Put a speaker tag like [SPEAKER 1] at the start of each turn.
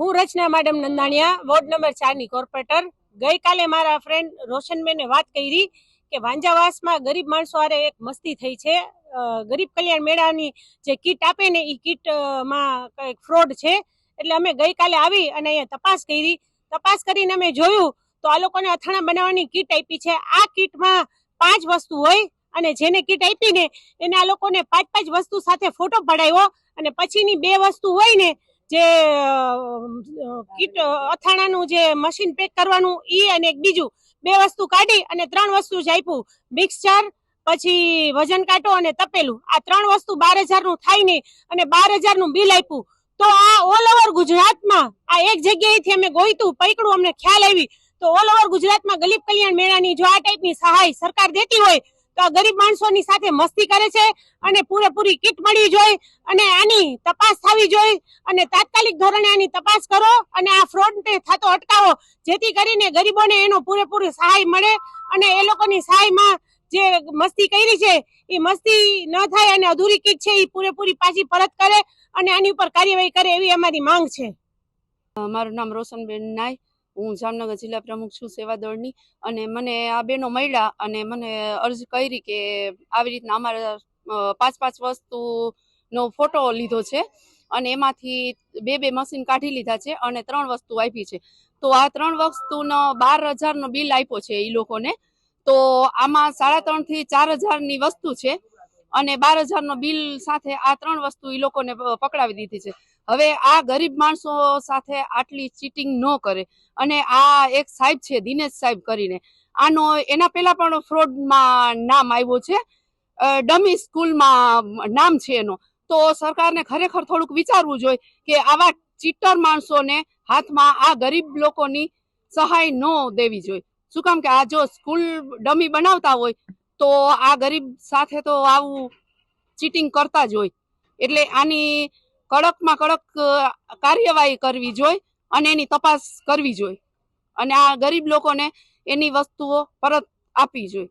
[SPEAKER 1] હું રચના madam Nandaniya, ward number 4 ની corporator. ગઈકાલે મારા ફ્રેન્ડ રોશનબેને વાત કરી કે વાંજાવાસમાં ગરીબ માણસો હારે એક મસ્તી થઈ છે. ગરીબ કલ્યાણ મેળાની જે કીટ આપે ને એ કીટમાં કંઈક ફ્રોડ છે. એટલે અમે ગઈકાલે આવી અને અહીંયા તપાસ કરીને અમે જોયું તો આ લોકોને અથાણા બનાવવાની કીટ આપી છે. આ કીટમાં 5 વસ્તુ હોય અને જેને કીટ આપી ને એને આ લોકોને 5 વસ્તુ સાથે ફોટો પડાવ્યો અને પછીની 2 વસ્તુ હોય ને જે કીટ અથાણાનું જે મશીન પેક કરવાનું ઈ અને એક બીજું 2 વસ્તુ કાઢી અને 3 વસ્તુ જ આપ્યું. મિક્સચર, પછી વજન કાંટો અને તપેલું. આ 3 વસ્તુ 12,000 નું થાય નહીં અને 12,000 નું બિલ આપ્યું. તો આ ઓલ ઓવર ગુજરાતમાં આ એક જગ્યાએથી અમે ગોઈતું પકડું, અમને ખ્યાલ આવી તો ઓલ ઓવર ગુજરાતમાં ગરીબ કલ્યાણ મેળાની જો આ ટાઈપની સહાય સરકાર દેતી હોય તો આ ગરીબ માણસોની સાથે મસ્તી કરે છે અને પૂરેપૂરી કીટ મળવી જોઈએ અને આની તપાસ થવી જોઈએ અને તાત્કાલિક ધોરણે આની તપાસ કરો અને આ ફ્રોડ થતો અટકાવો, જેથી કરીને ગરીબોને એનો પૂરેપૂરી સહાય મળે અને એ લોકોની સહાયમાં જે મસ્તી કરી છે એ મસ્તી ન થાય અને અધૂરી કીટ છે એ પૂરેપૂરી પાછી પરત કરે અને આની ઉપર કાર્યવાહી કરે એવી અમારી માંગ છે.
[SPEAKER 2] મારું નામ રોશનબેન નાય, હું જામનગર જિલ્લા પ્રમુખ છું સેવા દળની. અને મને આ બેનો મળ્યા અને મને અરજી કરી કે આવી રીતના અમારે 5 વસ્તુનો ફોટો લીધો છે અને એમાંથી 2 મશીન કાઢી લીધા છે અને 3 વસ્તુ આપી છે. તો આ 3 વસ્તુનો 12,000 નો બિલ આપ્યો છે એ લોકોને. તો આમાં 3.5 થી 4,000 ની વસ્તુ છે અને 12,000 નો બિલ સાથે આ 3 વસ્તુ એ લોકોને પકડાવી દીધી છે. હવે આ ગરીબ માણસો સાથે આટલી ચીટિંગ ન કરે. અને આ એક સાહેબ છે દિનેશ સાહેબ કરીને, આનો એના પહેલા પણ ફ્રોડમાં નામ આવ્યું છે, ડમી સ્કૂલમાં નામ છે એનો. તો સરકારને ખરેખર થોડુંક વિચારવું જોઈએ કે આવા ચીટર માણસોને હાથમાં આ ગરીબ લોકોની સહાય ન દેવી જોઈએ. શું કામ કે આ જો સ્કૂલ ડમી બનાવતા હોય તો આ ગરીબ સાથે તો આવું ચીટિંગ કરતા જ હોય. એટલે આની કડકમાં કડક કાર્યવાહી કરવી જોઈએ અને એની તપાસ કરવી જોઈએ અને આ ગરીબ લોકોને એની વસ્તુઓ પરત આપવી જોઈએ.